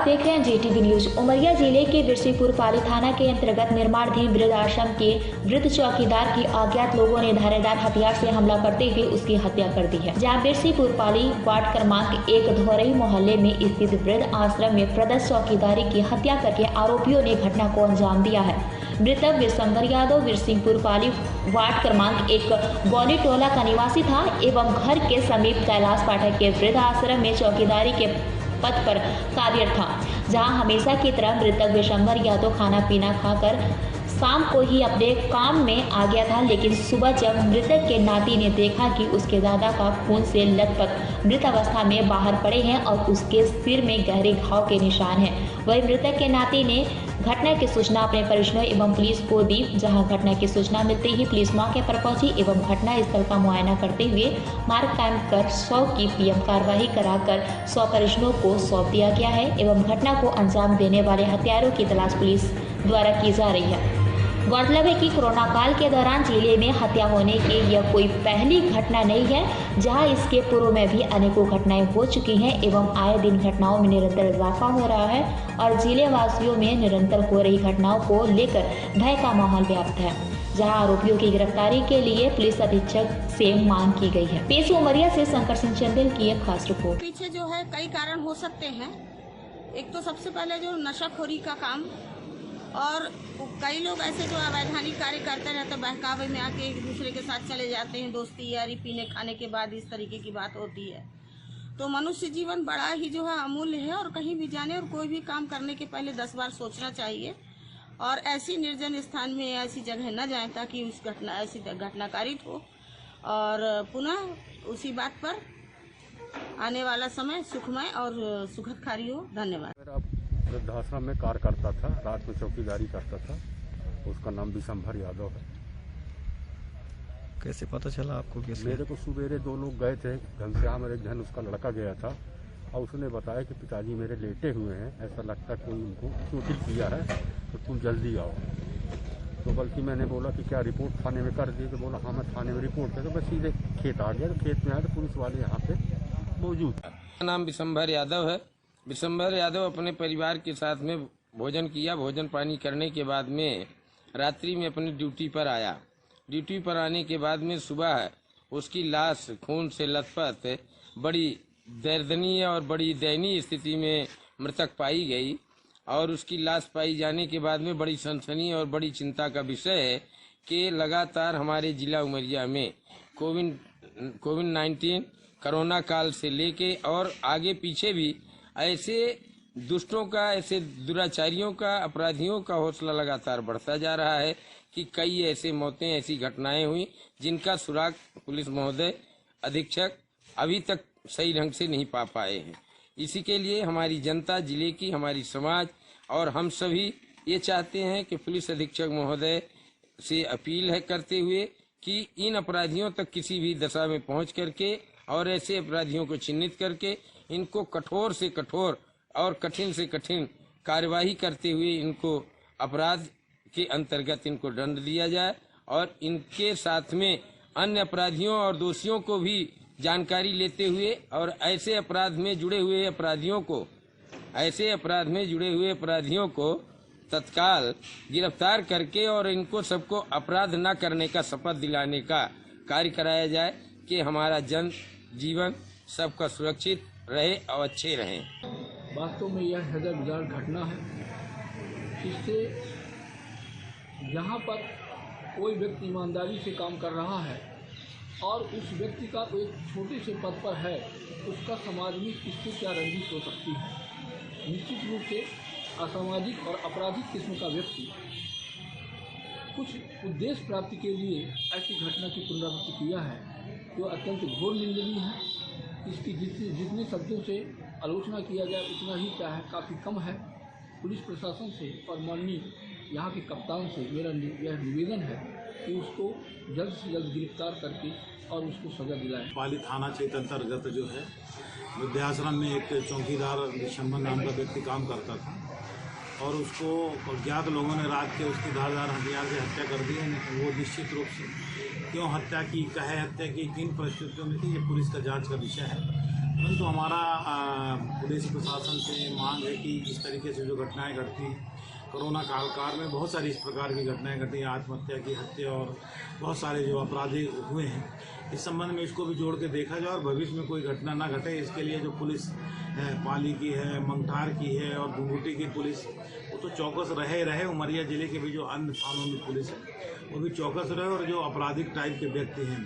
आप देख रहे हैं JTV न्यूज। उमरिया जिले के बिरसीपुर पाली थाना के अंतर्गत निर्माणाधीन वृद्ध आश्रम के वृद्ध चौकीदार की अज्ञात लोगों ने धारदार हथियार से हमला करते हुए उसकी हत्या कर दी है। जहां बिरसीपुर पाली वार्ड क्रमांक 1 धोरई मोहल्ले में स्थित वृद्ध आश्रम में प्रदर्श चौकीदारी की हत्या करके आरोपियों ने घटना को अंजाम दिया है। मृतक विशंभर यादव बिरसिंहपुर पाली वार्ड क्रमांक 1 गौली टोला का निवासी था एवं घर के समीप कैलाश पाठक के वृद्ध आश्रम में चौकीदारी के पद पर कार्यरत था, जहां हमेशा की तरह मृतक विशंभर यादव खाना पीना खाकर शाम को ही अपने काम में आ गया था। लेकिन सुबह जब मृतक के नाती ने देखा कि उसके दादा का खून से लथपथ मृत अवस्था में बाहर पड़े हैं और उसके सिर में गहरे घाव के निशान हैं, वही मृतक के नाती ने घटना की सूचना अपने परिजनों एवं पुलिस को दी। जहां घटना की सूचना मिलते ही पुलिस मौके पर पहुंची एवं घटना स्थल का मुआयना करते हुए मार्ग कायम कर 100 की PM कार्रवाई कराकर 100 परिजनों को सौंप दिया गया है एवं घटना को अंजाम देने वाले हत्यारों की तलाश पुलिस द्वारा की जा रही है। गौरतलब है कि कोरोना काल के दौरान जिले में हत्या होने की यह कोई पहली घटना नहीं है, जहां इसके पूर्व में भी अनेकों घटनाएं हो चुकी हैं एवं आए दिन घटनाओं में निरंतर इजाफा हो रहा है और जिले वासियों में निरंतर हो रही घटनाओं को लेकर भय का माहौल व्याप्त है, जहां आरोपियों की गिरफ्तारी के लिए पुलिस अधीक्षक से मांग की गई है। पेश उमरिया से शंकर सिंह चंदेल की एक खास रिपोर्ट। पीछे जो है कई कारण हो सकते हैं। एक तो सबसे पहले जो नशाखोरी का काम, और कई लोग ऐसे जो अवैधानिक कार्य करते रहते, बहकावे में आके एक दूसरे के साथ चले जाते हैं, दोस्ती यारी पीने खाने के बाद इस तरीके की बात होती है। तो मनुष्य जीवन बड़ा ही जो है अमूल्य है और कहीं भी जाने और कोई भी काम करने के पहले 10 बार सोचना चाहिए और ऐसी निर्जन स्थान में ऐसी जगह न जाएं ताकि उस ऐसी घटना कारित हो और पुनः उसी बात पर आने वाला समय सुखमय और सुखदकारी हो। धन्यवाद। वृद्धाश्रम में कार्य करता था, रात में चौकीदारी करता था। उसका नाम विशंभर यादव है। कैसे पता चला आपको? कैसे? मेरे को सवेरे 2 लोग गए थे, घनश्याम और एक जन उसका लड़का गया था और उसने बताया कि पिताजी मेरे लेटे हुए हैं, ऐसा लगता कोई उनको चोटिल किया है तो तुम जल्दी आओ। तो बल्कि मैंने बोला कि क्या रिपोर्ट थाने में कर दी? तो बोला हाँ मैं थाने में रिपोर्ट कर। तो मैं सीधे खेत आ गया। तो खेत में आया तो पुलिस वाले यहाँ पे मौजूद है। मेरा नाम विशंभर यादव है। विशंभर यादव अपने परिवार के साथ में भोजन किया। भोजन पानी करने के बाद में रात्रि में अपनी ड्यूटी पर आया। ड्यूटी पर आने के बाद में सुबह उसकी लाश खून से लथपथ बड़ी दर्दनीय और बड़ी दयनीय स्थिति में मृतक पाई गई और उसकी लाश पाई जाने के बाद में बड़ी सनसनी और बड़ी चिंता का विषय है कि लगातार हमारे जिला उमरिया में कोविड-19 कोरोना काल से लेके और आगे पीछे भी ऐसे दुष्टों का, ऐसे दुराचारियों का, अपराधियों का हौसला लगातार बढ़ता जा रहा है कि कई ऐसे मौतें, ऐसी घटनाएं हुई जिनका सुराग पुलिस महोदय अधीक्षक अभी तक सही ढंग से नहीं पा पाए हैं। इसी के लिए हमारी जनता, जिले की, हमारी समाज और हम सभी ये चाहते हैं कि पुलिस अधीक्षक महोदय से अपील है करते हुए कि इन अपराधियों तक किसी भी दशा में पहुंच करके और ऐसे अपराधियों को चिन्हित करके इनको कठोर से कठोर और कठिन से कठिन कार्यवाही करते हुए इनको अपराध के अंतर्गत इनको दंड दिया जाए और इनके साथ में अन्य अपराधियों और दोषियों को भी जानकारी लेते हुए और ऐसे अपराध में जुड़े हुए अपराधियों को तत्काल गिरफ्तार करके और इनको सबको अपराध न करने का शपथ दिलाने का कार्य कराया जाए कि हमारा जन जीवन सबका सुरक्षित रहे और अच्छे रहें। वास्तव में यह हृदय विदारक घटना है। इससे यहाँ पर कोई व्यक्ति ईमानदारी से काम कर रहा है और उस व्यक्ति का कोई छोटे से पद पर है, उसका समाज में किससे क्या रंजिश हो सकती है। निश्चित रूप से असामाजिक और आपराधिक किस्म का व्यक्ति कुछ उद्देश्य प्राप्ति के लिए ऐसी घटना की पुनरावृत्ति किया है, जो अत्यंत घोर निंदनीय है। इसकी जितने शब्दों से आलोचना किया जाए उतना ही क्या है, काफ़ी कम है। पुलिस प्रशासन से और माननीय यहाँ के कप्तान से मेरा यह निवेदन है कि उसको जल्द से जल्द गिरफ्तार करके और उसको सजा दिलाएं। पाली थाना क्षेत्र अंतर्गत जो है वृद्धाश्रम में एक चौकीदार विशंभर नाम का व्यक्ति काम करता था और उसको अज्ञात लोगों ने रात के उसकी धारदार हथियार से हत्या कर दी है। वो निश्चित रूप से क्यों हत्या की, कहे हत्या की, किन परिस्थितियों में थी, ये पुलिस का जांच का विषय है। परंतु हमारा पुलिस प्रशासन से मांग है कि इस तरीके से जो घटनाएं घटती, कोरोना काल में बहुत सारी इस प्रकार की घटनाएं घटी, आत्महत्या की, हत्या और बहुत सारे जो अपराधी हुए हैं, इस संबंध में इसको भी जोड़ के देखा जाए और भविष्य में कोई घटना ना घटे, इसके लिए जो पुलिस है, पाली की है, मंगठार की है और घुंघुटी की पुलिस, वो तो चौकस रहे। उमरिया जिले के भी जो अन्य थानों में पुलिस है वो भी चौकस रहे और जो आपराधिक टाइप के व्यक्ति हैं,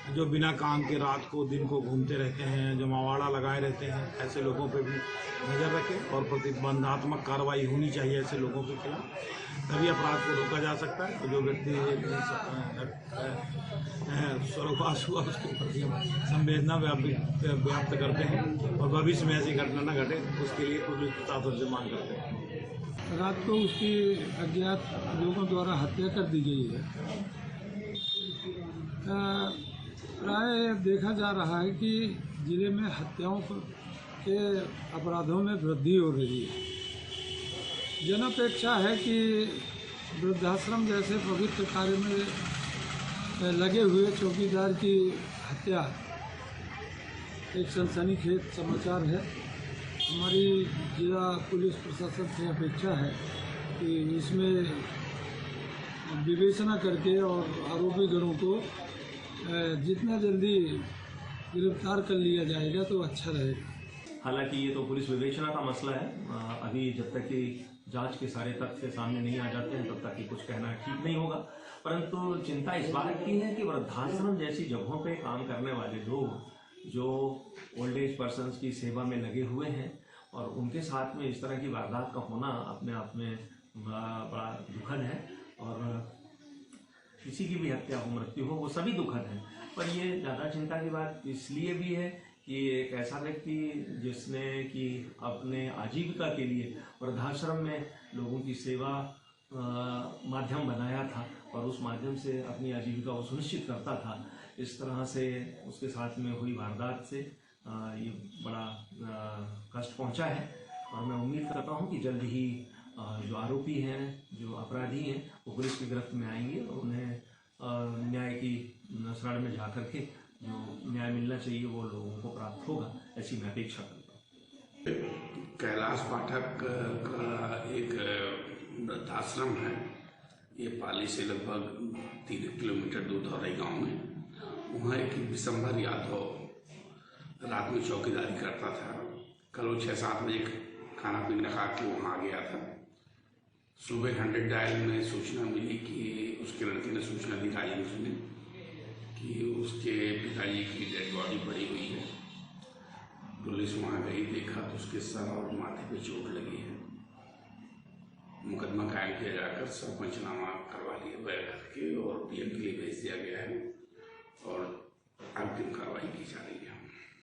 जो बिना काम के रात को दिन को घूमते रहते हैं, जो मावाड़ा लगाए रहते हैं, ऐसे लोगों पे भी नज़र रखें और प्रतिबंधात्मक कार्रवाई होनी चाहिए ऐसे लोगों के खिलाफ, तभी अपराध को रोका जा सकता है। तो जो व्यक्ति स्वर्गवास हुआ उसके प्रति हम संवेदना व्याप्त करते हैं और भविष्य में ऐसी घटना न घटे उसके लिए पुलिस प्रशासन से मांग करते हैं। रात को उसकी अज्ञात लोगों द्वारा हत्या कर दी गई है। प्राय देखा जा रहा है कि जिले में हत्याओं के अपराधों में वृद्धि हो रही है। जनअपेक्षा है कि वृद्धाश्रम जैसे पवित्र कार्य में लगे हुए चौकीदार की हत्या एक सनसनीखेज समाचार है। हमारी जिला पुलिस प्रशासन से अपेक्षा है कि इसमें विवेचना करके और आरोपी गणों को जितना जल्दी गिरफ्तार कर लिया जाएगा तो अच्छा रहेगा। हालांकि ये तो पुलिस विवेचना का मसला है, अभी जब तक कि जांच के सारे तथ्य सामने नहीं आ जाते हैं तब तक कि कुछ कहना ठीक नहीं होगा। परंतु चिंता इस बात की है कि वृद्धाश्रम जैसी जगहों पे काम करने वाले लोग जो ओल्ड एज पर्सन्स की सेवा में लगे हुए हैं और उनके साथ में इस तरह की वारदात का होना अपने आप में बड़ा दुखद है। और किसी की भी हत्या हो, मृत्यु हो, वो सभी दुखद हैं। पर ये ज़्यादा चिंता की बात इसलिए भी है कि एक ऐसा व्यक्ति जिसने कि अपने आजीविका के लिए वृद्धाश्रम में लोगों की सेवा माध्यम बनाया था और उस माध्यम से अपनी आजीविका को सुनिश्चित करता था, इस तरह से उसके साथ में हुई वारदात से ये बड़ा कष्ट पहुंचा है। और मैं उम्मीद करता हूं कि जल्द ही जो आरोपी हैं, जो अपराधी हैं, वो पुलिस की गिरफ्त में आएंगे और उन्हें न्याय की शरण में जा करके जो न्याय मिलना चाहिए वो लोगों को प्राप्त होगा, ऐसी मैं अपेक्षा करता हूँ। कैलाश पाठक का एक वृद्धाश्रम है, ये पाली से लगभग 3 किलोमीटर दूर धौरई गाँव में। वहाँ एक विशंभर यादव रात में चौकीदारी करता था। कल वो 6-7 बजे खाना पीना खा के वहाँ आ गया था। सुबह 100 डायल में सूचना मिली कि उसके लड़के ने सूचना दी, राजी ने सुनी कि उसके पिताजी की डेड बॉडी पड़ी हुई है। पुलिस वहाँ गई, देखा तो उसके सर और माथे पे चोट लगी है। मुकदमा कायम किया जाकर सब पंचनामा करवा लिया करके और पीएम के लिए भेज दिया गया है और अंतिम कार्रवाई की जा रही है।